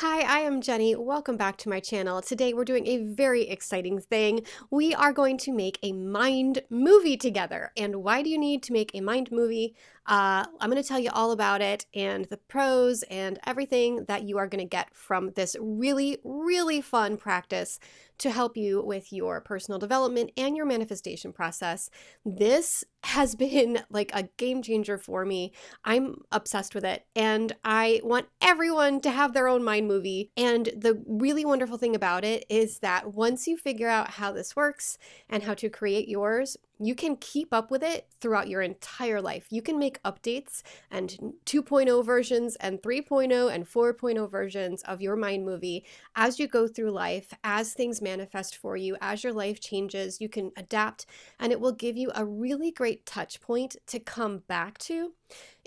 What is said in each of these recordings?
Hi, I am Jenny. Welcome back to my channel. Today we're doing a very exciting thing. We are going to make a mind movie together. And why do you need to make a mind movie? I'm going to tell you all about it and the pros and everything that you are going to get from this really, really fun practice to help you with your personal development and your manifestation process. This has been like a game changer for me. I'm obsessed with it, and I want everyone to have their own mind movie. And the really wonderful thing about it is that once you figure out how this works and how to create yours, you can keep up with it throughout your entire life. You can make updates and 2.0 versions and 3.0 and 4.0 versions of your mind movie as you go through life, as things manifest for you, as your life changes. You can adapt, and it will give you a really great touch point to come back to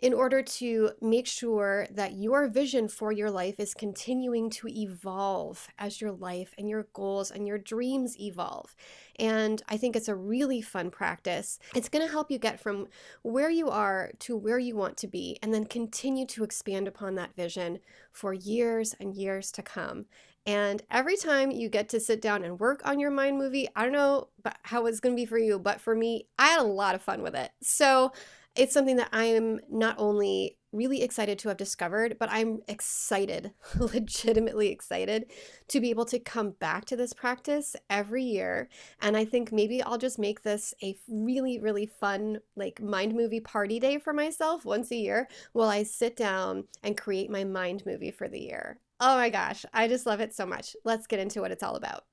in order to make sure that your vision for your life is continuing to evolve as your life and your goals and your dreams evolve. And I think it's a really fun practice. It's going to help you get from where you are to where you want to be, and then continue to expand upon that vision for years and years to come. And every time you get to sit down and work on your mind movie, I don't know how it's going to be for you, but for me, I had a lot of fun with it. So it's something that I am not only really excited to have discovered, but I'm excited, legitimately excited, to be able to come back to this practice every year. And I think maybe I'll just make this a really, really fun, like, mind movie party day for myself once a year while I sit down and create my mind movie for the year. Oh my gosh, I just love it so much. Let's get into what it's all about.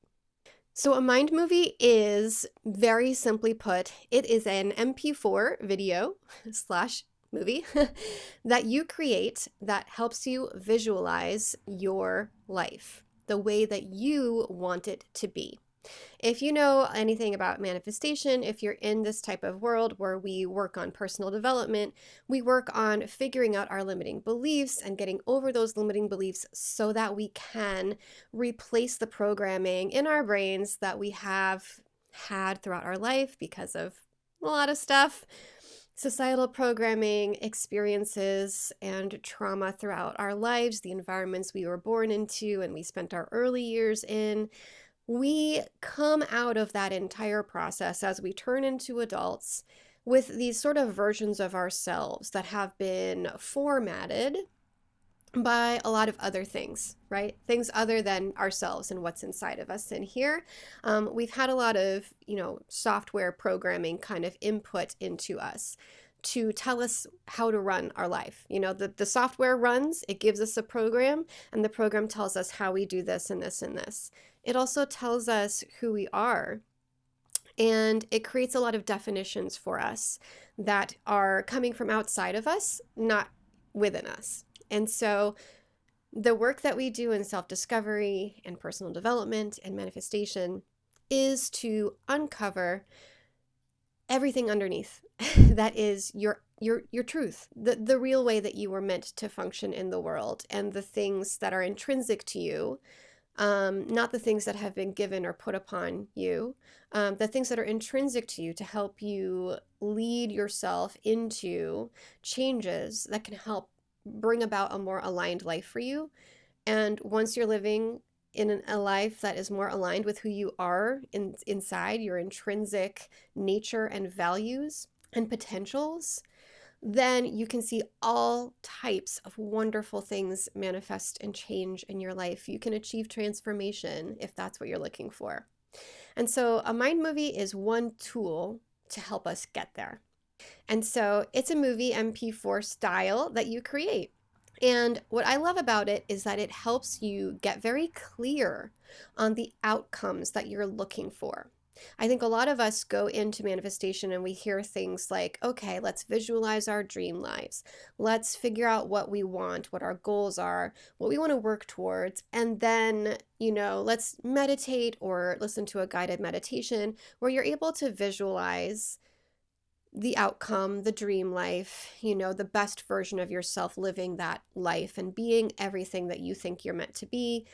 So a mind movie is, very simply put, it is an MP4 video slash movie that you create that helps you visualize your life the way that you want it to be. If you know anything about manifestation, if you're in this type of world where we work on personal development, we work on figuring out our limiting beliefs and getting over those limiting beliefs so that we can replace the programming in our brains that we have had throughout our life because of a lot of stuff. Societal programming, experiences, and trauma throughout our lives, the environments we were born into and we spent our early years in. We come out of that entire process as we turn into adults with these sort of versions of ourselves that have been formatted by a lot of other things, right? Things other than ourselves and what's inside of us in here. We've had a lot of, software programming kind of input into us to tell us how to run our life. The software runs, it gives us a program, and the program tells us how we do this and this and this. It also tells us who we are, and it creates a lot of definitions for us that are coming from outside of us, not within us. And so the work that we do in self-discovery and personal development and manifestation is to uncover everything underneath that is your truth, the real way that you were meant to function in the world, and the things that are intrinsic to you, not the things that have been given or put upon you, the things that are intrinsic to you to help you lead yourself into changes that can help bring about a more aligned life for you. And once you're living in a life that is more aligned with who you are inside, your intrinsic nature and values and potentials, then you can see all types of wonderful things manifest and change in your life. You can achieve transformation if that's what you're looking for. And so a mind movie is one tool to help us get there. And so it's a movie MP4 style that you create. And what I love about it is that it helps you get very clear on the outcomes that you're looking for. I think a lot of us go into manifestation and we hear things like, okay, let's visualize our dream lives. Let's figure out what we want, what our goals are, what we want to work towards. And then, let's meditate or listen to a guided meditation where you're able to visualize the outcome, the dream life, the best version of yourself living that life and being everything that you think you're meant to be.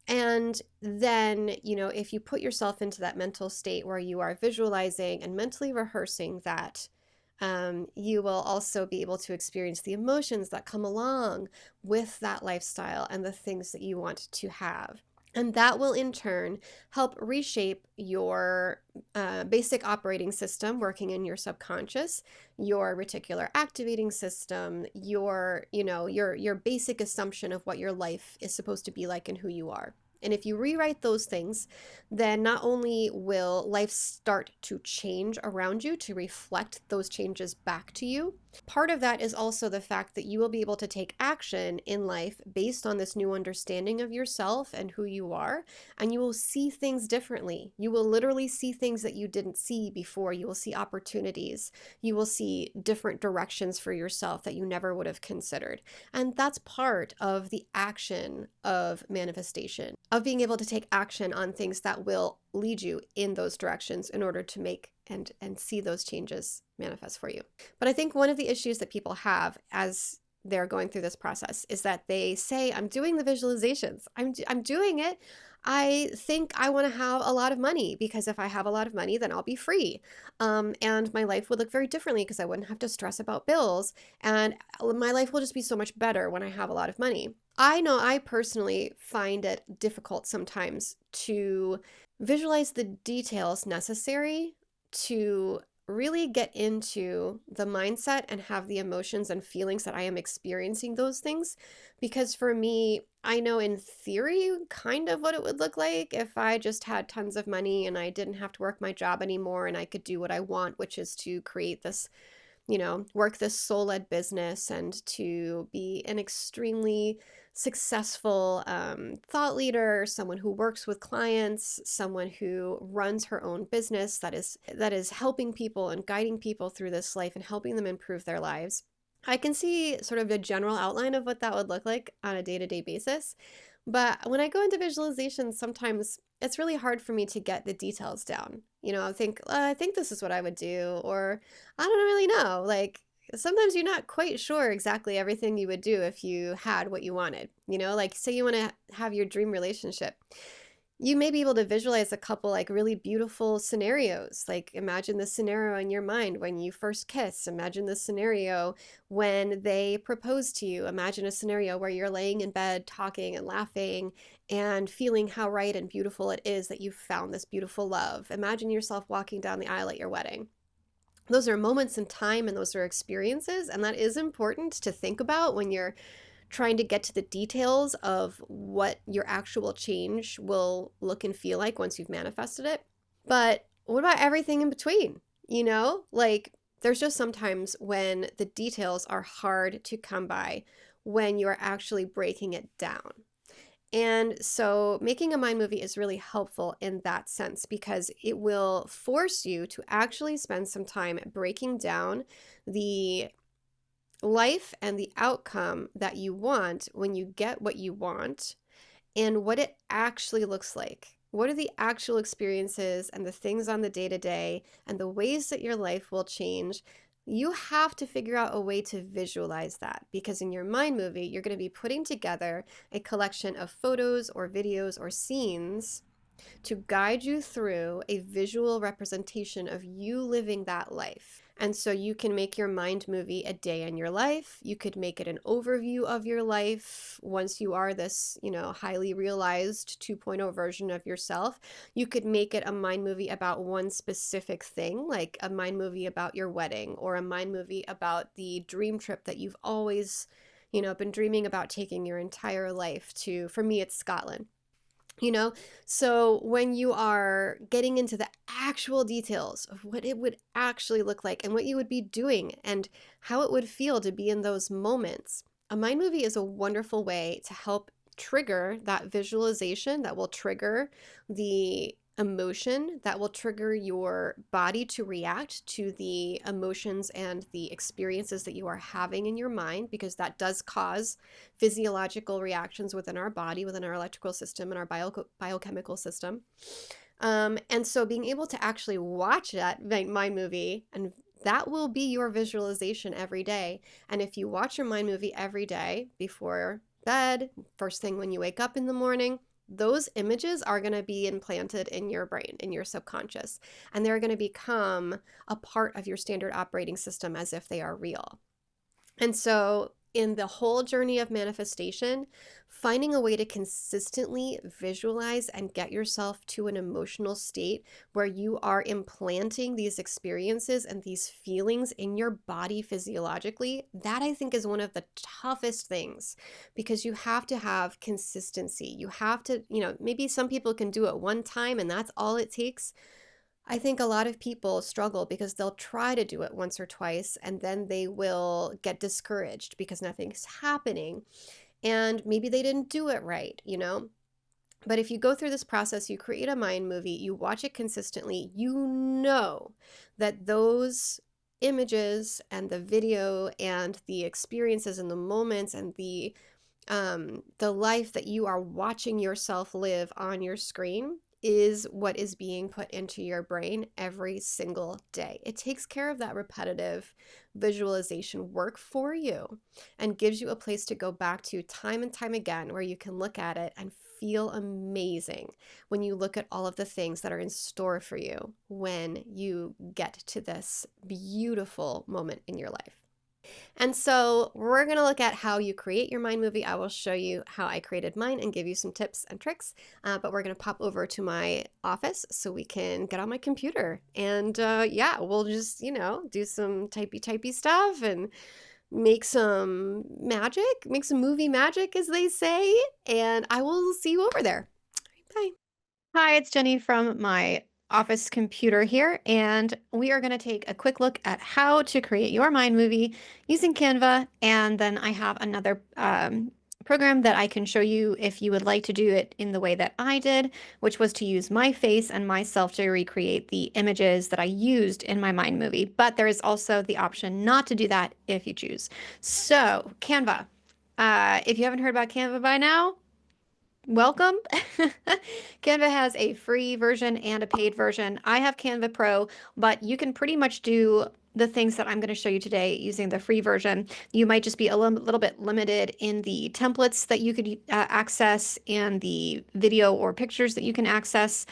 And then, if you put yourself into that mental state where you are visualizing and mentally rehearsing that You will also be able to experience the emotions that come along with that lifestyle and the things that you want to have. And that will in turn help reshape your basic operating system working in your subconscious, your reticular activating system, your basic assumption of what your life is supposed to be like and who you are. And if you rewrite those things, then not only will life start to change around you to reflect those changes back to you, part of that is also the fact that you will be able to take action in life based on this new understanding of yourself and who you are, and you will see things differently. You will literally see things that you didn't see before. You will see opportunities. You will see different directions for yourself that you never would have considered. And that's part of the action of manifestation, of being able to take action on things that will lead you in those directions in order to make and see those changes manifest for you. But I think one of the issues that people have as they're going through this process is that they say, I'm doing the visualizations. I'm doing it. I think I want to have a lot of money because if I have a lot of money, then I'll be free. And my life would look very differently because I wouldn't have to stress about bills. And my life will just be so much better when I have a lot of money. I know I personally find it difficult sometimes to visualize the details necessary to really get into the mindset and have the emotions and feelings that I am experiencing those things. Because for me, I know in theory kind of what it would look like if I just had tons of money and I didn't have to work my job anymore and I could do what I want, which is to create this, work this soul-led business and to be an extremely successful thought leader, someone who works with clients, someone who runs her own business that is helping people and guiding people through this life and helping them improve their lives. I can see sort of a general outline of what that would look like on a day-to-day basis. But when I go into visualization, sometimes it's really hard for me to get the details down. I think this is what I would do, or I don't really know. Like sometimes you're not quite sure exactly everything you would do if you had what you wanted. Like say you want to have your dream relationship. You may be able to visualize a couple like really beautiful scenarios. Like imagine the scenario in your mind when you first kiss. Imagine the scenario when they propose to you. Imagine a scenario where you're laying in bed talking and laughing and feeling how right and beautiful it is that you've found this beautiful love. Imagine yourself walking down the aisle at your wedding. Those are moments in time and those are experiences, and that is important to think about when you're trying to get to the details of what your actual change will look and feel like once you've manifested it. But what about everything in between? Like there's just sometimes when the details are hard to come by when you're actually breaking it down. And so making a mind movie is really helpful in that sense because it will force you to actually spend some time breaking down the life and the outcome that you want when you get what you want and what it actually looks like. What are the actual experiences and the things on the day-to-day and the ways that your life will change? You have to figure out a way to visualize that because in your mind movie, you're going to be putting together a collection of photos or videos or scenes to guide you through a visual representation of you living that life. And so you can make your mind movie a day in your life. You could make it an overview of your life once you are this, highly realized 2.0 version of yourself. You could make it a mind movie about one specific thing, like a mind movie about your wedding or a mind movie about the dream trip that you've always, been dreaming about taking your entire life to. For me, it's Scotland. So when you are getting into the actual details of what it would actually look like and what you would be doing and how it would feel to be in those moments, a mind movie is a wonderful way to help trigger that visualization that will trigger the emotion, that will trigger your body to react to the emotions and the experiences that you are having in your mind, because that does cause physiological reactions within our body, within our electrical system and our biochemical system. And so being able to actually watch that mind movie, and that will be your visualization every day. And if you watch your mind movie every day before bed, first thing when you wake up in the morning, those images are going to be implanted in your brain, in your subconscious, and they're going to become a part of your standard operating system as if they are real. And so, in the whole journey of manifestation, finding a way to consistently visualize and get yourself to an emotional state where you are implanting these experiences and these feelings in your body physiologically, that I think is one of the toughest things, because you have to have consistency. You have to, maybe some people can do it one time and that's all it takes. I think a lot of people struggle because they'll try to do it once or twice and then they will get discouraged because nothing's happening and maybe they didn't do it right. But if you go through this process, you create a mind movie, you watch it consistently, you know that those images and the video and the experiences and the moments and the life that you are watching yourself live on your screen is what is being put into your brain every single day. It takes care of that repetitive visualization work for you and gives you a place to go back to time and time again where you can look at it and feel amazing when you look at all of the things that are in store for you when you get to this beautiful moment in your life. And so we're going to look at how you create your mind movie. I will show you how I created mine and give you some tips and tricks, but we're going to pop over to my office so we can get on my computer and yeah, we'll just, do some typey stuff and make some magic, make some movie magic, as they say, and I will see you over there. Bye. Hi, it's Jenny from my office computer here, and we are going to take a quick look at how to create your mind movie using Canva, and then I have another program that I can show you if you would like to do it in the way that I did, which was to use my face and myself to recreate the images that I used in my mind movie. But there is also the option not to do that if you choose. So, Canva. If you haven't heard about Canva by now, welcome. Canva has a free version and a paid version. I have Canva Pro, but you can pretty much do the things that I'm going to show you today using the free version. You might just be a little bit limited in the templates that you could access and the video or pictures that you can access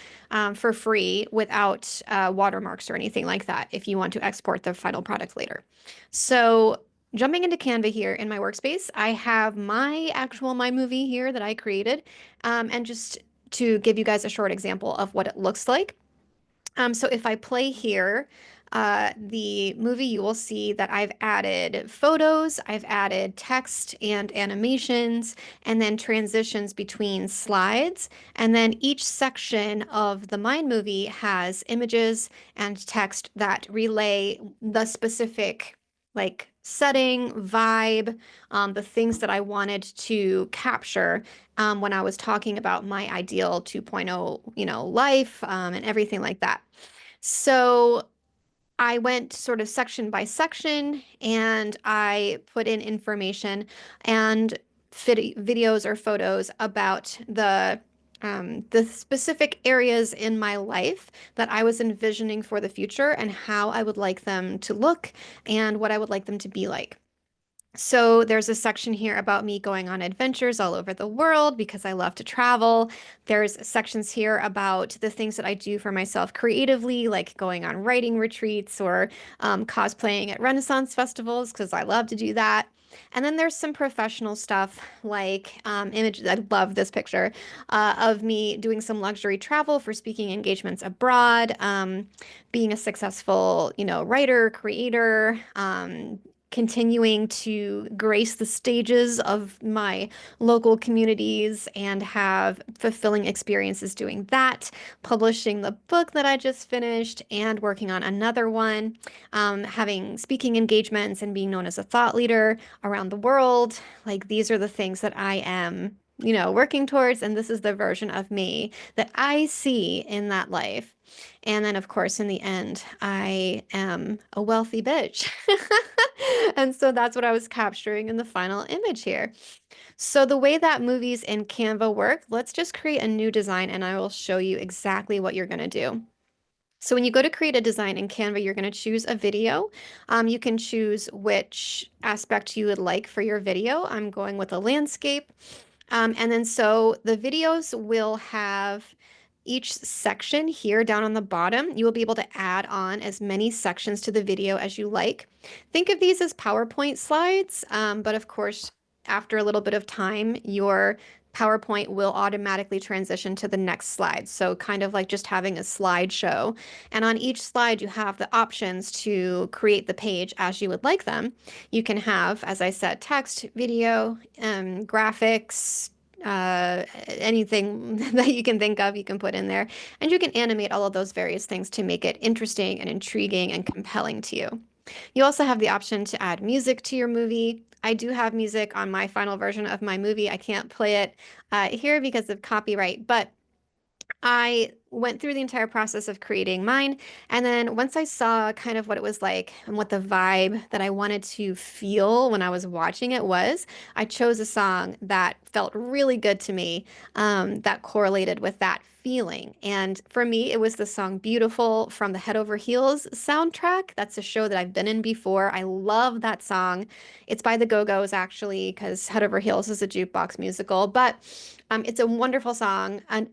for free without watermarks or anything like that if you want to export the final product later. So jumping into Canva here in my workspace, I have my actual My Movie here that I created. And just to give you guys a short example of what it looks like. So if I play here, the movie, you will see that I've added photos, I've added text and animations, and then transitions between slides. And then each section of the Mind Movie has images and text that relay the specific setting, vibe, the things that I wanted to capture when I was talking about my ideal 2.0, life and everything like that. So I went sort of section by section and I put in information and videos or photos about the specific areas in my life that I was envisioning for the future and how I would like them to look and what I would like them to be like. So there's a section here about me going on adventures all over the world because I love to travel. There's sections here about the things that I do for myself creatively, like going on writing retreats or cosplaying at Renaissance festivals because I love to do that. And then there's some professional stuff like images. I love this picture of me doing some luxury travel for speaking engagements abroad, being a successful, writer, creator, continuing to grace the stages of my local communities and have fulfilling experiences doing that, publishing the book that I just finished and working on another one, having speaking engagements and being known as a thought leader around the world. These are the things that I am, working towards, and this is the version of me that I see in that life. And then, of course, in the end, I am a wealthy bitch. And so that's what I was capturing in the final image here. So the way that movies in Canva work, let's just create a new design and I will show you exactly what you're going to do. So when you go to create a design in Canva, you're going to choose a video. You can choose which aspect you would like for your video. I'm going with a landscape. And then so the videos will have each section here down on the bottom. You will be able to add on as many sections to the video as you like. Think of these as PowerPoint slides, but of course, after a little bit of time, your PowerPoint will automatically transition to the next slide. So kind of like just having a slideshow. And on each slide, you have the options to create the page as you would like them. You can have, as I said, text, video, graphics, anything that you can think of, you can put in there. And you can animate all of those various things to make it interesting and intriguing and compelling to you. You also have the option to add music to your movie. I do have music on my final version of my movie. I can't play it here because of copyright, but I went through the entire process of creating mine. And then once I saw kind of what it was like and what the vibe that I wanted to feel when I was watching it was, I chose a song that felt really good to me, that correlated with that feeling. And for me, it was the song Beautiful from the Head Over Heels soundtrack. That's a show that I've been in before. I love that song. It's by the Go-Go's actually, because Head Over Heels is a jukebox musical, but it's a wonderful song. And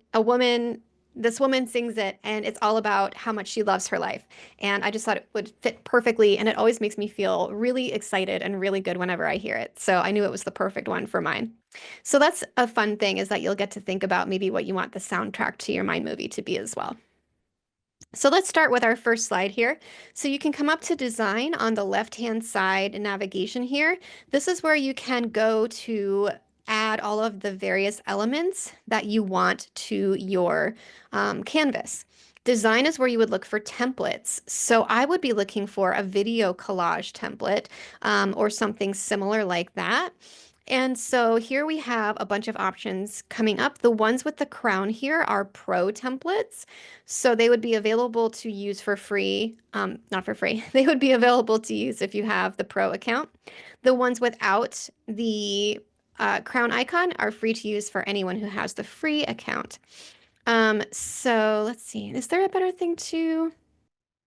this woman sings it, and it's all about how much she loves her life. And I just thought it would fit perfectly, and it always makes me feel really excited and really good whenever I hear it. So I knew it was the perfect one for mine. So that's a fun thing, is that you'll get to think about maybe what you want the soundtrack to your Mind movie to be as well. So let's start with our first slide here. So you can come up to design on the left-hand side navigation here. This is where you can go to add all of the various elements that you want to your canvas. Design is where you would look for templates. So I would be looking for a video collage template or something similar like that. And so here we have a bunch of options coming up. The ones with the crown here are pro templates. So they would be available to use for free, not for free. They would be available to use if you have the pro account. The ones without the crown icon are free to use for anyone who has the free account. So let's see, is there a better thing to...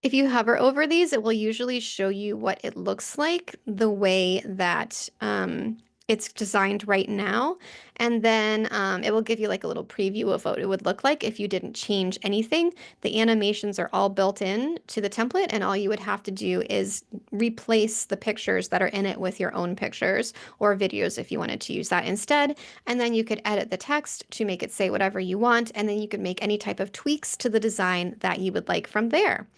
If you hover over these, it will usually show you what it looks like the way that it's designed right now. And then it will give you like a little preview of what it would look like if you didn't change anything. The animations are all built in to the template, and all you would have to do is replace the pictures that are in it with your own pictures or videos if you wanted to use that instead. And then you could edit the text to make it say whatever you want, and then you could make any type of tweaks to the design that you would like from there.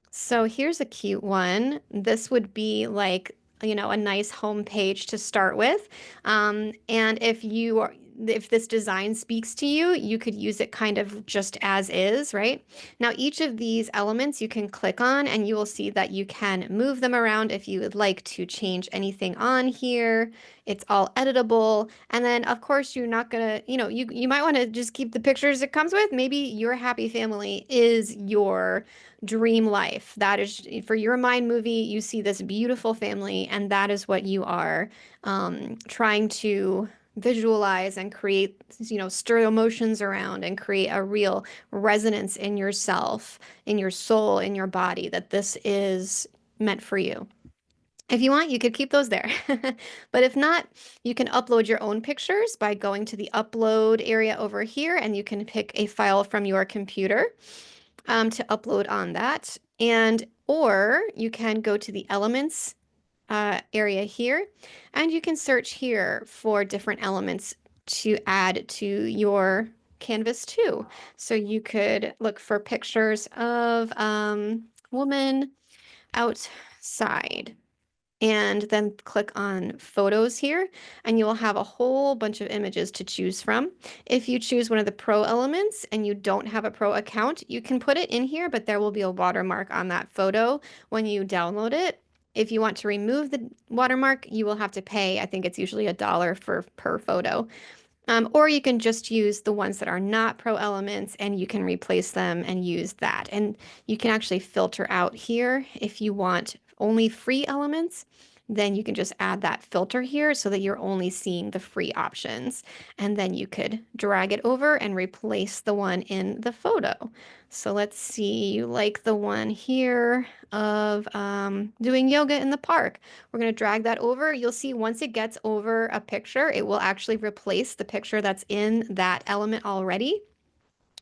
So here's a cute one. This would be like, a nice home page to start with. And if this design speaks to you, you could use it kind of just as is, right? Now, each of these elements you can click on, and you will see that you can move them around if you would like to change anything on here. It's all editable. And then, of course, you're not gonna, you might want to just keep the pictures it comes with. Maybe your happy family is your dream life. That is for your Mind movie. You see this beautiful family, and that is what you are trying to visualize and create, stir emotions around and create a real resonance in yourself, in your soul, in your body, that this is meant for you. If you want, you could keep those there. But if not, you can upload your own pictures by going to the upload area over here, and you can pick a file from your computer to upload on that. Or you can go to the elements area here, and you can search here for different elements to add to your canvas too. So you could look for pictures of woman outside, and then click on photos here, and you will have a whole bunch of images to choose from. If you choose one of the pro elements and you don't have a pro account, you can put it in here, but there will be a watermark on that photo when you download it. If you want to remove the watermark, you will have to pay, I think it's usually $1 per photo. Or you can just use the ones that are not pro elements, and you can replace them and use that. And you can actually filter out here if you want only free elements. then you can just add that filter here so that you're only seeing the free options. And then you could drag it over and replace the one in the photo. So let's see, you like the one here of doing yoga in the park. We're going to drag that over. You'll see once it gets over a picture, it will actually replace the picture that's in that element already,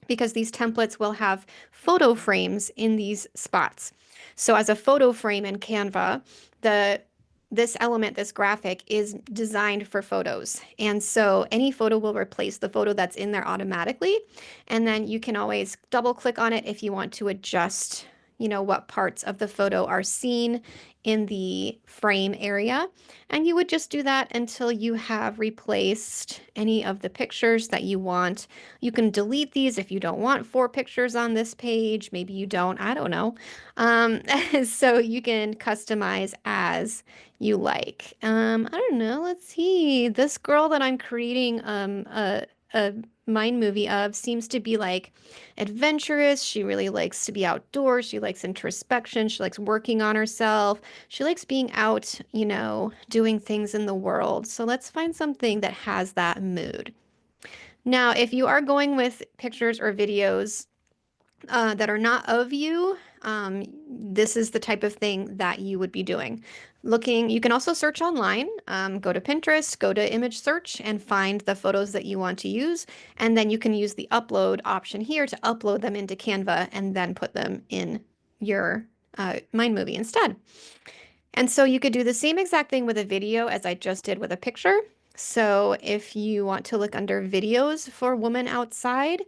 because these templates will have photo frames in these spots. So as a photo frame in Canva, this element, this graphic, is designed for photos. And so any photo will replace the photo that's in there automatically. And then you can always double click on it if you want to adjust, what parts of the photo are seen in the frame area. And you would just do that until you have replaced any of the pictures that you want. You can delete these if you don't want 4 pictures on this page. Maybe you don't, I don't know. So you can customize as you like. I don't know. Let's see. This girl that I'm creating a mind movie of seems to be like adventurous. She really likes to be outdoors. She likes introspection. She likes working on herself. She likes being out, doing things in the world. So let's find something that has that mood. Now, if you are going with pictures or videos that are not of you, this is the type of thing that you would be doing. You can also search online, go to Pinterest, go to image search and find the photos that you want to use. And then you can use the upload option here to upload them into Canva and then put them in your Mind Movie instead. And so you could do the same exact thing with a video as I just did with a picture. So if you want to look under videos for woman outside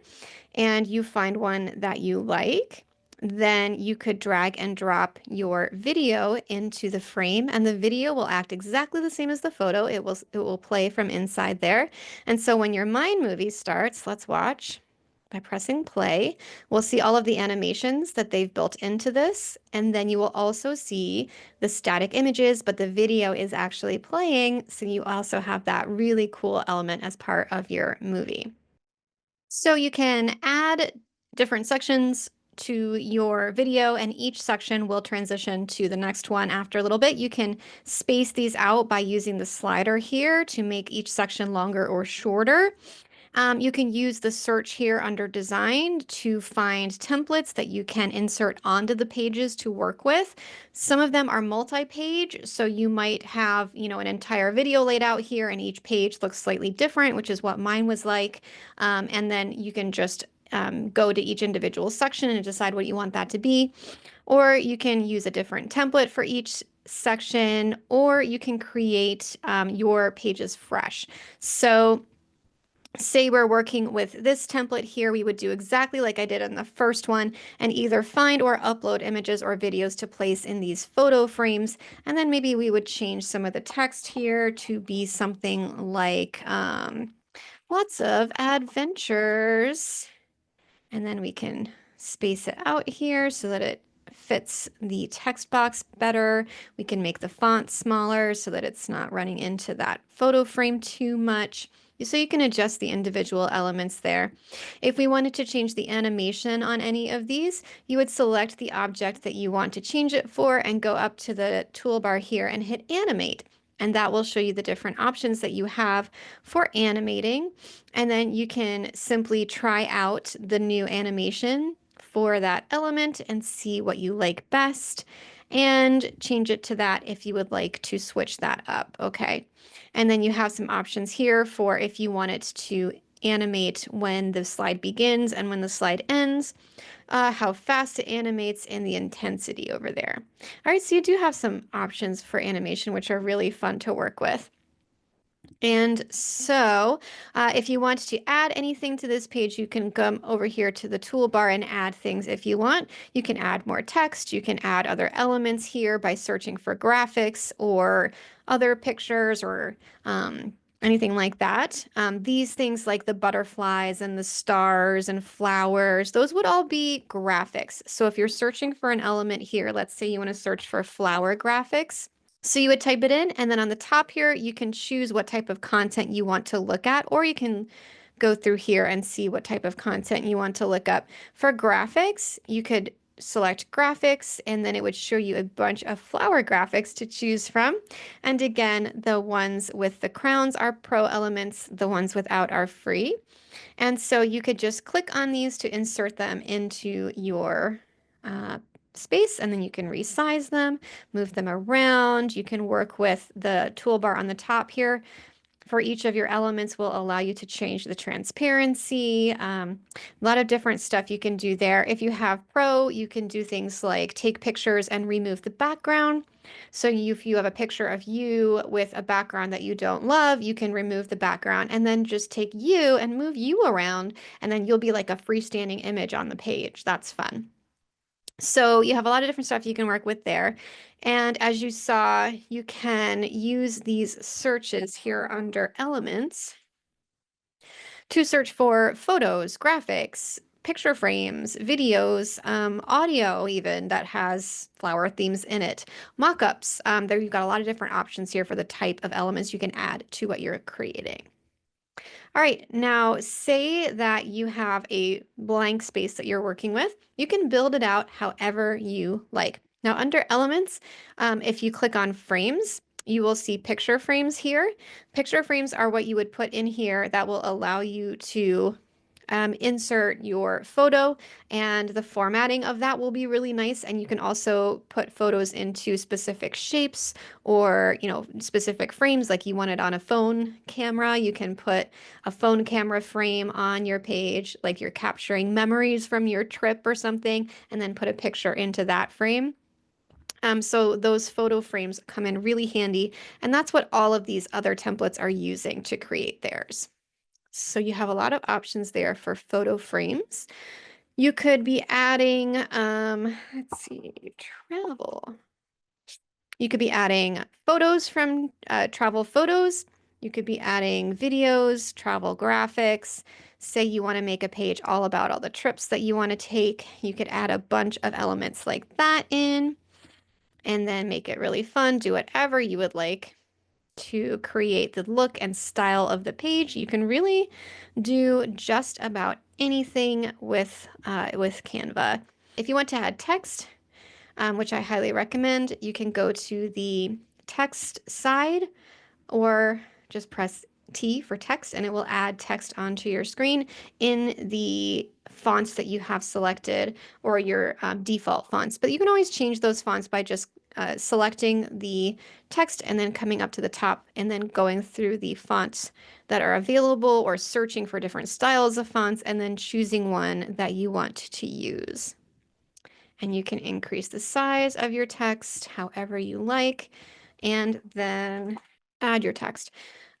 and you find one that you like, then you could drag and drop your video into the frame, and the video will act exactly the same as the photo. It will play from inside there. And so when your Mind Movie starts, let's watch. By pressing play, we'll see all of the animations that they've built into this, and then you will also see the static images, but the video is actually playing, so you also have that really cool element as part of your movie. So you can add different sections to your video, and each section will transition to the next one after a little bit. You can space these out by using the slider here to make each section longer or shorter. You can use the search here under design to find templates that you can insert onto the pages to work with. Some of them are multi-page, so you might have, an entire video laid out here and each page looks slightly different, which is what mine was like. And then you can just go to each individual section and decide what you want that to be. Or you can use a different template for each section, or you can create your pages fresh. So say we're working with this template here, we would do exactly like I did in the first one and either find or upload images or videos to place in these photo frames. And then maybe we would change some of the text here to be something like lots of adventures. And then we can space it out here so that it fits the text box better. We can make the font smaller so that it's not running into that photo frame too much. So you can adjust the individual elements there. If we wanted to change the animation on any of these, you would select the object that you want to change it for and go up to the toolbar here and hit animate. And that will show you the different options that you have for animating. And then you can simply try out the new animation for that element and see what you like best and change it to that if you would like to switch that up. Okay. And then you have some options here for if you want it to animate when the slide begins and when the slide ends, how fast it animates, and the intensity over there. All right, so you do have some options for animation, which are really fun to work with. And so if you want to add anything to this page, you can come over here to the toolbar and add things if you want. You can add more text. You can add other elements here by searching for graphics or other pictures or anything like that. These things like the butterflies and the stars and flowers, those would all be graphics. So if you're searching for an element here, let's say you want to search for flower graphics. So you would type it in, and then on the top here, you can choose what type of content you want to look at, or you can go through here and see what type of content you want to look up. For graphics, you could select graphics, and then it would show you a bunch of flower graphics to choose from. And again, the ones with the crowns are pro elements, the ones without are free. And so you could just click on these to insert them into your uh, space, and then you can resize them, move them around. You can work with the toolbar on the top here for each of your elements will allow you to change the transparency. A lot of different stuff you can do there. If you have Pro, you can do things like take pictures and remove the background. So if you have a picture of you with a background that you don't love, you can remove the background and then just take you and move you around, and then you'll be like a freestanding image on the page. That's fun. So you have a lot of different stuff you can work with there. And as you saw, you can use these searches here under elements to search for photos, graphics, picture frames, videos, audio even that has flower themes in it, mock-ups. There you've got a lot of different options here for the type of elements you can add to what you're creating. All right, now say that you have a blank space that you're working with. You can build it out however you like. Now under elements, if you click on frames, you will see picture frames here. Picture frames are what you would put in here that will allow you to insert your photo, and the formatting of that will be really nice. And you can also put photos into specific shapes or, specific frames, like you want it on a phone camera. You can put a phone camera frame on your page, like you're capturing memories from your trip or something, and then put a picture into that frame. So those photo frames come in really handy, and that's what all of these other templates are using to create theirs. So you have a lot of options there for photo frames. You could be adding, let's see, travel. You could be adding photos from travel photos. You could be adding videos, travel graphics. Say you want to make a page all about all the trips that you want to take. You could add a bunch of elements like that in, and then make it really fun. Do whatever you would like to create the look and style of the page. You can really do just about anything with Canva. If you want to add text, which I highly recommend, you can go to the text side or just press T for text, and it will add text onto your screen in the fonts that you have selected or your default fonts. But you can always change those fonts by just selecting the text and then coming up to the top and then going through the fonts that are available or searching for different styles of fonts and then choosing one that you want to use. And you can increase the size of your text however you like, and then add your text.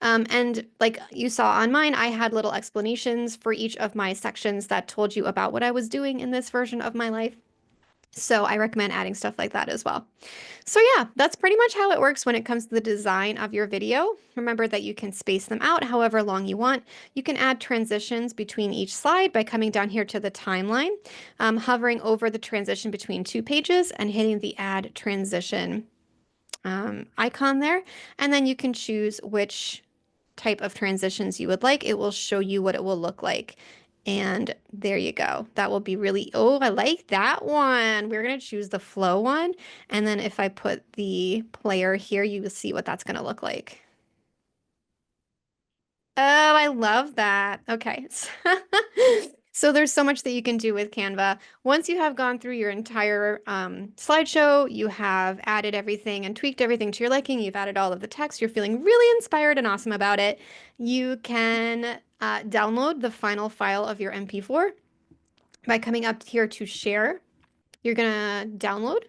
And like you saw on mine, I had little explanations for each of my sections that told you about what I was doing in this version of my life. So I recommend adding stuff like that as well. So yeah, that's pretty much how it works when it comes to the design of your video. Remember that you can space them out however long you want. You can add transitions between each slide by coming down here to the timeline, hovering over the transition between two pages and hitting the add transition icon there. And then you can choose which type of transitions you would like. It will show you what it will look like. And there you go. That will be really, oh, I like that one. We're going to choose the flow one. And then if I put the player here, you will see what that's going to look like. Oh, I love that. Okay. So there's so much that you can do with Canva. Once you have gone through your entire slideshow, you have added everything and tweaked everything to your liking, you've added all of the text, you're feeling really inspired and awesome about it, you can download the final file of your MP4 by coming up here to share. You're gonna download,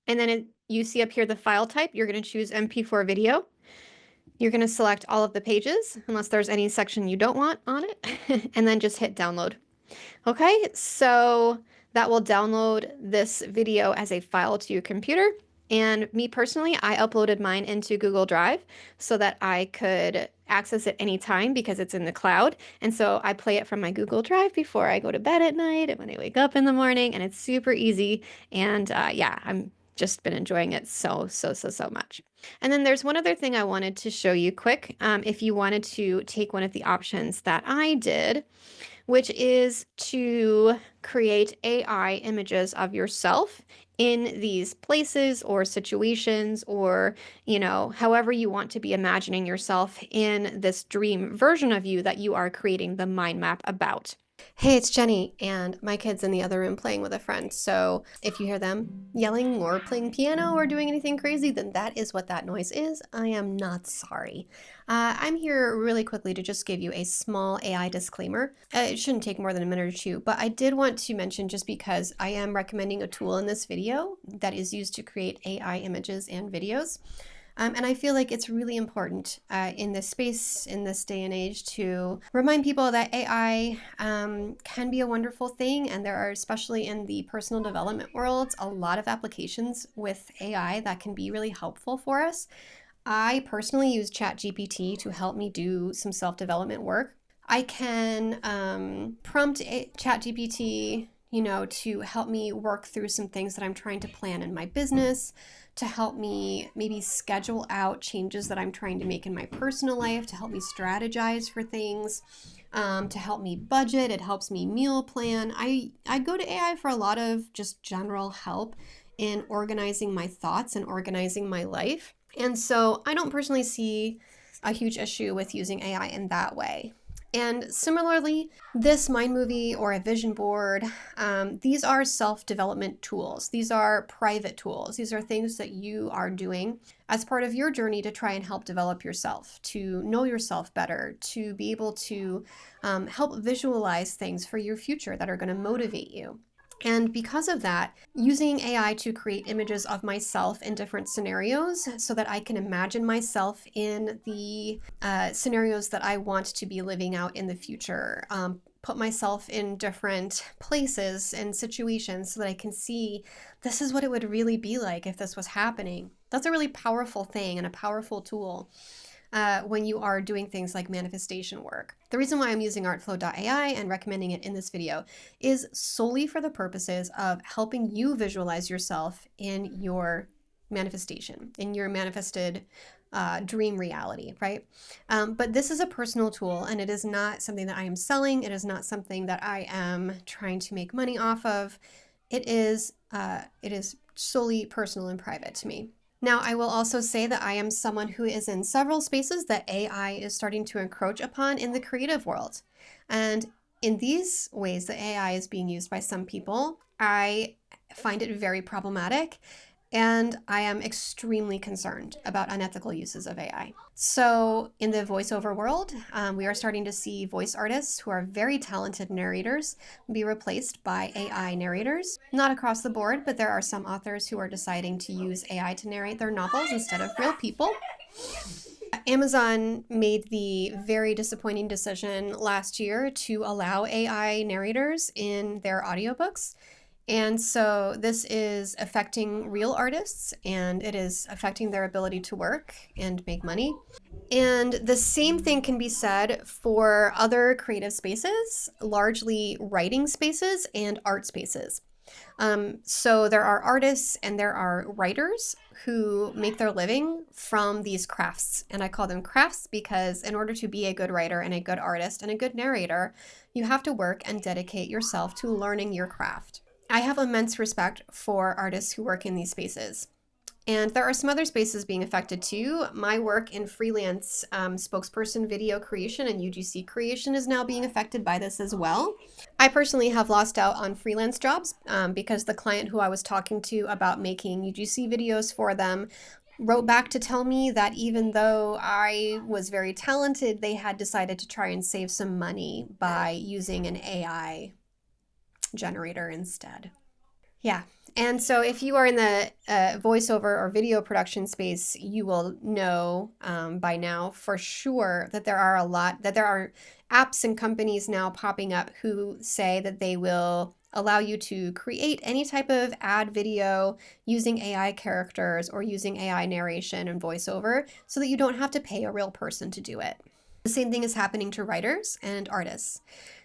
and then you see up here the file type, you're gonna choose MP4 video. You're going to select all of the pages, unless there's any section you don't want on it, and then just hit download. Okay, so that will download this video as a file to your computer. And me personally, I uploaded mine into Google Drive so that I could access it anytime because it's in the cloud. And so I play it from my Google Drive before I go to bed at night and when I wake up in the morning, and it's super easy. And yeah, I'm just been enjoying it so much. And then there's one other thing I wanted to show you quick. If you wanted to take one of the options that I did, which is to create AI images of yourself in these places or situations, or, however you want to be imagining yourself in this dream version of you that you are creating the mind map about. Hey, it's Jenny, and my kid's in the other room playing with a friend. So if you hear them yelling or playing piano or doing anything crazy, then that is what that noise is. I am not sorry. I'm here really quickly to just give you a small AI disclaimer. It shouldn't take more than a minute or two, but I did want to mention, just because I am recommending a tool in this video that is used to create AI images and videos. And I feel like it's really important in this space, in this day and age, to remind people that AI can be a wonderful thing. And there are, especially in the personal development world, a lot of applications with AI that can be really helpful for us. I personally use ChatGPT to help me do some self-development work. I can prompt ChatGPT, to help me work through some things that I'm trying to plan in my business, to help me maybe schedule out changes that I'm trying to make in my personal life, to help me strategize for things, to help me budget. It helps me meal plan. I go to AI for a lot of just general help in organizing my thoughts and organizing my life. And so I don't personally see a huge issue with using AI in that way. And similarly, this mind movie or a vision board, these are self-development tools. These are private tools. These are things that you are doing as part of your journey to try and help develop yourself, to know yourself better, to be able to help visualize things for your future that are going to motivate you. And because of that, using AI to create images of myself in different scenarios so that I can imagine myself in the scenarios that I want to be living out in the future, put myself in different places and situations so that I can see this is what it would really be like if this was happening. That's a really powerful thing and a powerful tool. When you are doing things like manifestation work. The reason why I'm using artflow.ai and recommending it in this video is solely for the purposes of helping you visualize yourself in your manifestation, in your manifested dream reality, right? But this is a personal tool, and it is not something that I am selling. It is not something that I am trying to make money off of. It is solely personal and private to me. Now, I will also say that I am someone who is in several spaces that AI is starting to encroach upon in the creative world. And in these ways that AI is being used by some people, I find it very problematic. And I am extremely concerned about unethical uses of AI. So in the voiceover world, we are starting to see voice artists who are very talented narrators be replaced by AI narrators. Not across the board, but there are some authors who are deciding to use AI to narrate their novels instead of real people. Amazon made the very disappointing decision last year to allow AI narrators in their audiobooks. And so this is affecting real artists, and it is affecting their ability to work and make money. And the same thing can be said for other creative spaces, largely writing spaces and art spaces. So there are artists and there are writers who make their living from these crafts. And I call them crafts because in order to be a good writer and a good artist and a good narrator, you have to work and dedicate yourself to learning your craft. I have immense respect for artists who work in these spaces. And there are some other spaces being affected too. My work in freelance spokesperson video creation and UGC creation is now being affected by this as well. I personally have lost out on freelance jobs because the client who I was talking to about making UGC videos for them wrote back to tell me that even though I was very talented, they had decided to try and save some money by using an AI generator instead. Yeah. And so if you are in the voiceover or video production space, you will know by now for sure that there are apps and companies now popping up who say that they will allow you to create any type of ad video using AI characters or using AI narration and voiceover so that you don't have to pay a real person to do it. The same thing is happening to writers and artists.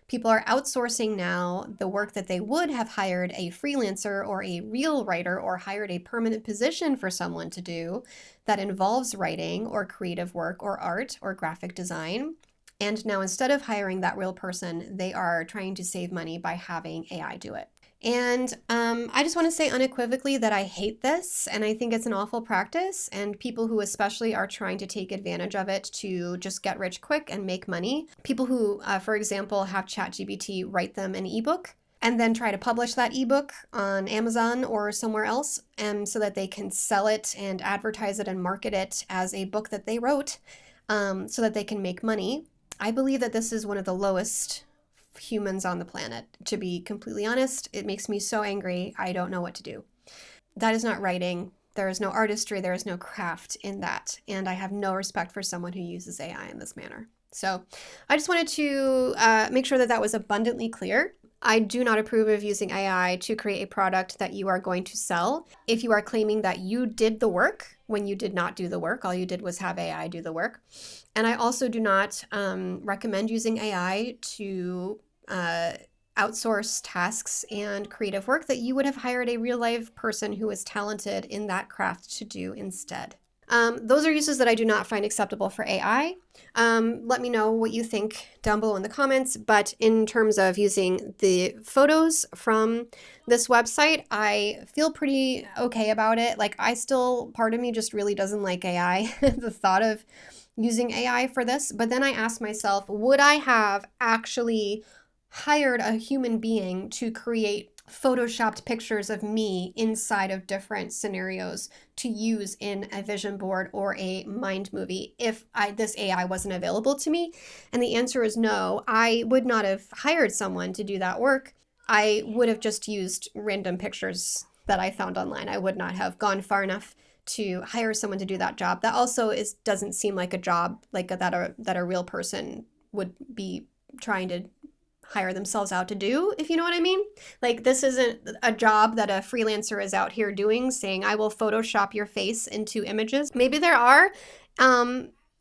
People are outsourcing now the work that they would have hired a freelancer or a real writer or hired a permanent position for someone to do that involves writing or creative work or art or graphic design. And now instead of hiring that real person, they are trying to save money by having AI do it. And I just want to say unequivocally that I hate this and I think it's an awful practice. And people who, especially, are trying to take advantage of it to just get rich quick and make money. People who, for example, have ChatGPT write them an ebook and then try to publish that ebook on Amazon or somewhere else so that they can sell it and advertise it and market it as a book that they wrote so that they can make money. I believe that this is one of the lowest humans on the planet. To be completely honest, it makes me so angry. I don't know what to do. That is not writing. There is no artistry. There is no craft in that. And I have no respect for someone who uses AI in this manner. So I just wanted to make sure that that was abundantly clear. I do not approve of using AI to create a product that you are going to sell. If you are claiming that you did the work when you did not do the work, all you did was have AI do the work. And I also do not recommend using AI to outsource tasks and creative work that you would have hired a real life person who is talented in that craft to do instead. Those are uses that I do not find acceptable for AI. Let me know what you think down below in the comments. But in terms of using the photos from this website, I feel pretty okay about it. Like, part of me just really doesn't like AI, the thought of using AI for this. But then I asked myself, would I have actually hired a human being to create photoshopped pictures of me inside of different scenarios to use in a vision board or a mind movie if this AI wasn't available to me? And the answer is no. I would not have hired someone to do that work. I would have just used random pictures that I found online. I would not have gone far enough to hire someone to do that job. That also doesn't seem like a job like that a real person would be trying to hire themselves out to do, if you know what I mean. Like, this isn't a job that a freelancer is out here doing, saying, I will Photoshop your face into images. Maybe there are,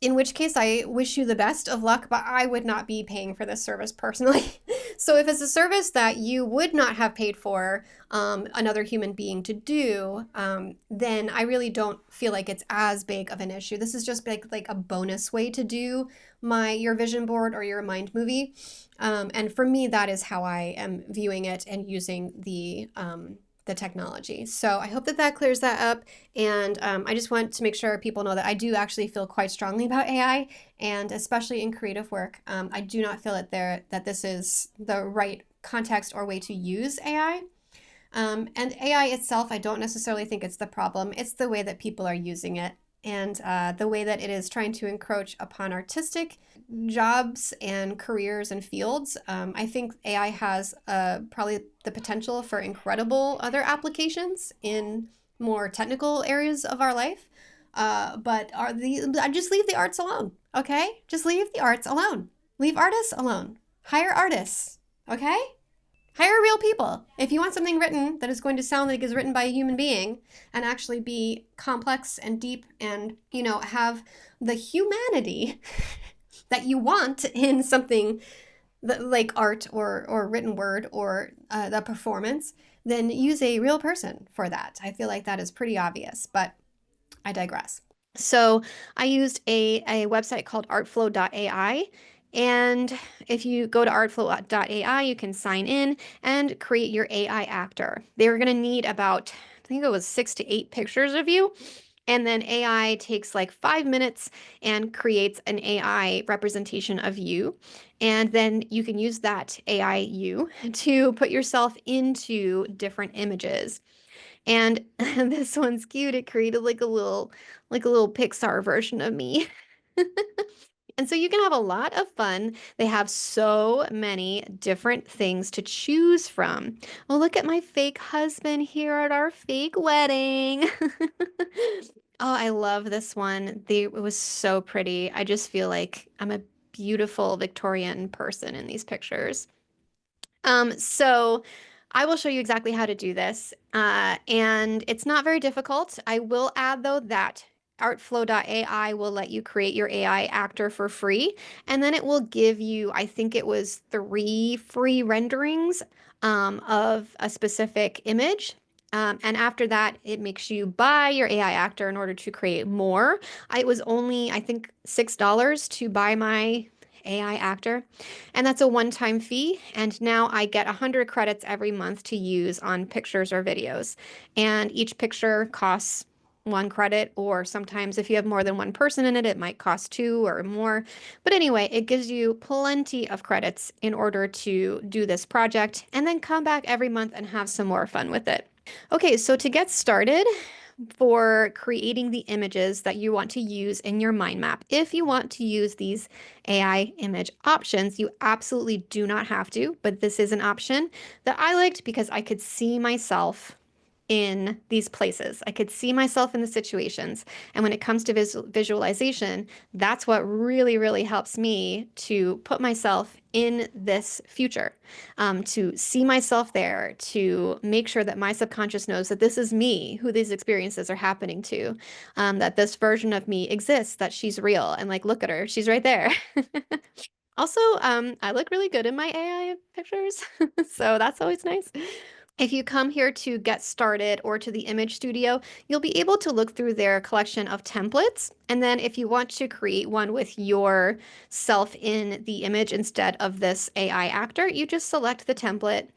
in which case I wish you the best of luck, but I would not be paying for this service personally. So if it's a service that you would not have paid for another human being to do, then I really don't feel like it's as big of an issue. This is just like a bonus way to do your vision board or your mind movie. And for me, that is how I am viewing it and using the technology. So I hope that that clears that up. And I just want to make sure people know that I do actually feel quite strongly about AI, and especially in creative work. I do not feel that this is the right context or way to use AI. And AI itself, I don't necessarily think it's the problem. It's the way that people are using it and the way that it is trying to encroach upon artistic jobs and careers and fields. I think AI has probably the potential for incredible other applications in more technical areas of our life. But just leave the arts alone, okay? Just leave the arts alone. Leave artists alone. Hire artists, okay? Hire real people. If you want something written that is going to sound like it's written by a human being and actually be complex and deep and, have the humanity that you want in something like art or written word or the performance, then use a real person for that. I feel like that is pretty obvious, but I digress. So I used a website called artflow.ai. And if you go to artflow.ai, you can sign in and create your AI actor. They're going to need about, I think it was 6 to 8 pictures of you. And then AI takes like 5 minutes and creates an AI representation of you. And then you can use that AI you to put yourself into different images. And this one's cute. It created like a little Pixar version of me. And so you can have a lot of fun. They have so many different things to choose from. Oh, look at my fake husband here at our fake wedding. Oh, I love this one. It was so pretty. I just feel like I'm a beautiful Victorian person in these pictures. So I will show you exactly how to do this. And it's not very difficult. I will add, though, that artflow.ai will let you create your AI actor for free. And then it will give you, I think it was 3 free renderings of a specific image. And after that, it makes you buy your AI actor in order to create more. It was only, I think, $6 to buy my AI actor. And that's a one-time fee. And now I get 100 credits every month to use on pictures or videos. And each picture costs 1 credit, or sometimes if you have more than one person in it, it might cost 2 or more. But anyway, it gives you plenty of credits in order to do this project and then come back every month and have some more fun with it. Okay, so to get started, for creating the images that you want to use in your mind map. If you want to use these AI image options, you absolutely do not have to, but this is an option that I liked because I could see myself in these places. I could see myself in the situations. And when it comes to visualization, that's what really, really helps me to put myself in this future, to see myself there, to make sure that my subconscious knows that this is me, who these experiences are happening to, that this version of me exists, that she's real. And like, look at her, she's right there. Also, I look really good in my AI pictures, so that's always nice. If you come here to get started or to the image studio, you'll be able to look through their collection of templates. And then if you want to create one with yourself in the image instead of this AI actor, you just select the template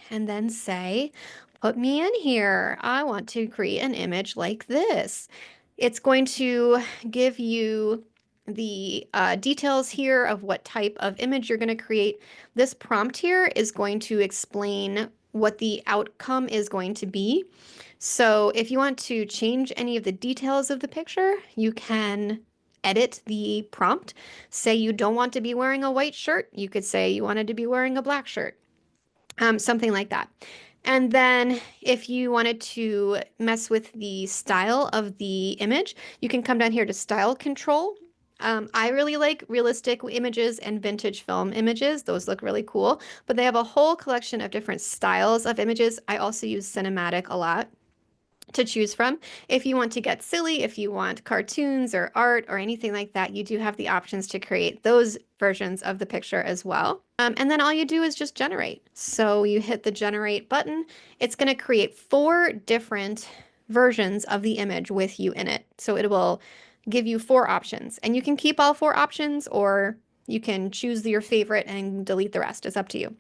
and then say, put me in here. I want to create an image like this. It's going to give you the details here of what type of image you're going to create. This prompt here is going to explain what the outcome is going to be. So if you want to change any of the details of the picture, you can edit the prompt. Say you don't want to be wearing a white shirt, you could say you wanted to be wearing a black shirt, something like that. And then if you wanted to mess with the style of the image, you can come down here to style control. I really like realistic images and vintage film images. Those look really cool, but they have a whole collection of different styles of images. I also use cinematic a lot to choose from. If you want to get silly, if you want cartoons or art or anything like that, you do have the options to create those versions of the picture as well. And then all you do is just generate. So you hit the generate button. It's going to create 4 different versions of the image with you in it. So it will give you 4 options, and you can keep all 4 options, or you can choose your favorite and delete the rest. It's up to you.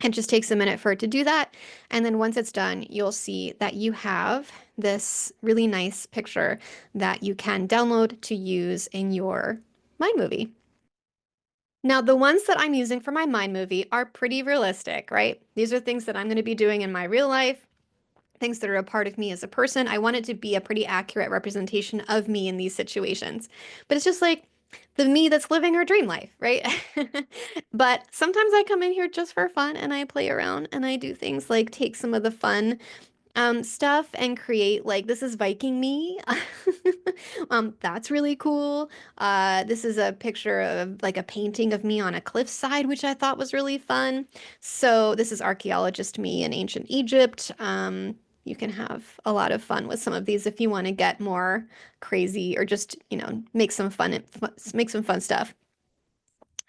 It just takes a minute for it to do that. And then once it's done, you'll see that you have this really nice picture that you can download to use in your Mind Movie. Now, the ones that I'm using for my Mind Movie are pretty realistic, right? These are things that I'm going to be doing in my real life, things that are a part of me as a person. I want it to be a pretty accurate representation of me in these situations. But it's just like the me that's living her dream life, right? But sometimes I come in here just for fun and I play around and I do things like take some of the fun stuff and create, like, this is Viking me. That's really cool. This is a picture of like a painting of me on a cliffside, which I thought was really fun. So this is archaeologist me in ancient Egypt. You can have a lot of fun with some of these if you want to get more crazy or just, make some fun stuff.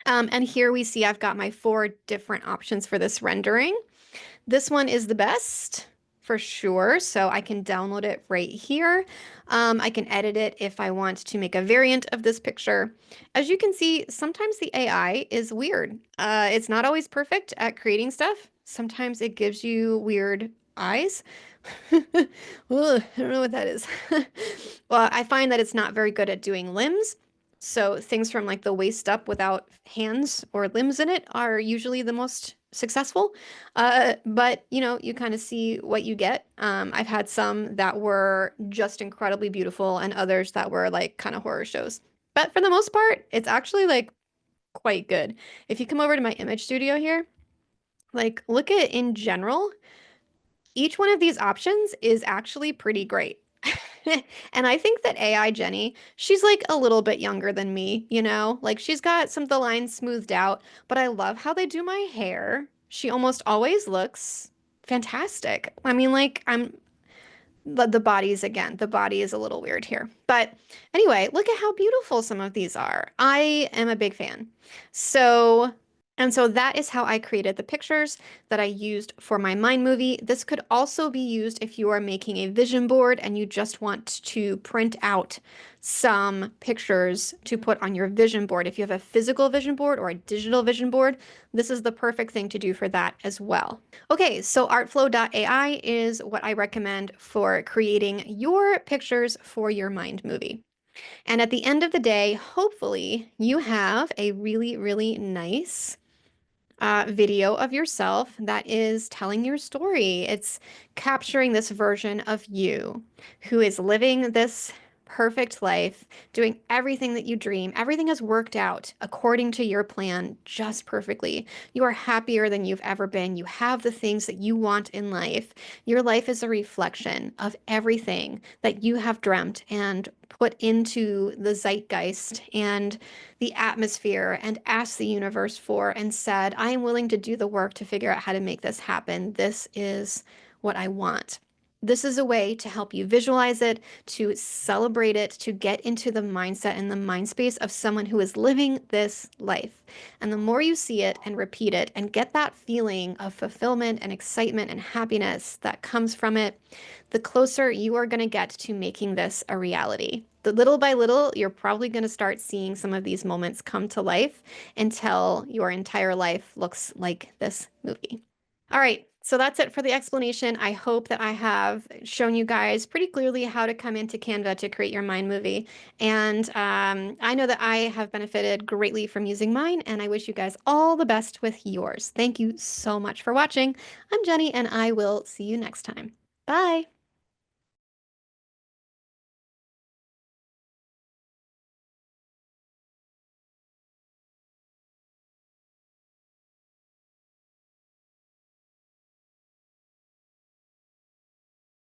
And here we see I've got my 4 different options for this rendering. This one is the best for sure, so I can download it right here. I can edit it if I want to make a variant of this picture. As you can see, sometimes the AI is weird. It's not always perfect at creating stuff. Sometimes it gives you weird eyes. Ugh, I don't know what that is. Well, I find that it's not very good at doing limbs. So things from like the waist up without hands or limbs in it are usually the most successful. But you kind of see what you get. I've had some that were just incredibly beautiful and others that were like kind of horror shows. But for the most part, it's actually like quite good. If you come over to my image studio here, like look at in general, each one of these options is actually pretty great. And I think that AI Jenny, she's like a little bit younger than me, like she's got some of the lines smoothed out, but I love how they do my hair. She almost always looks fantastic. I mean, like the bodies again, the body is a little weird here. But anyway, look at how beautiful some of these are. I am a big fan. So And so that is how I created the pictures that I used for my mind movie. This could also be used if you are making a vision board and you just want to print out some pictures to put on your vision board. If you have a physical vision board or a digital vision board, this is the perfect thing to do for that as well. Okay, so artflow.ai is what I recommend for creating your pictures for your mind movie. And at the end of the day, hopefully you have a really, really nice video of yourself that is telling your story. It's capturing this version of you who is living this perfect life, doing everything that you dream. Everything has worked out according to your plan just perfectly. You are happier than you've ever been. You have the things that you want in life. Your life is a reflection of everything that you have dreamt and put into the zeitgeist and the atmosphere and asked the universe for and said, I am willing to do the work to figure out how to make this happen. This is what I want. This is a way to help you visualize it, to celebrate it, to get into the mindset and the mind space of someone who is living this life. And the more you see it and repeat it and get that feeling of fulfillment and excitement and happiness that comes from it, the closer you are going to get to making this a reality. The little by little, you're probably going to start seeing some of these moments come to life until your entire life looks like this movie. All right, so that's it for the explanation. I hope that I have shown you guys pretty clearly how to come into Canva to create your mind movie. And I know that I have benefited greatly from using mine, and I wish you guys all the best with yours. Thank you so much for watching. I'm Jenny, and I will see you next time. Bye.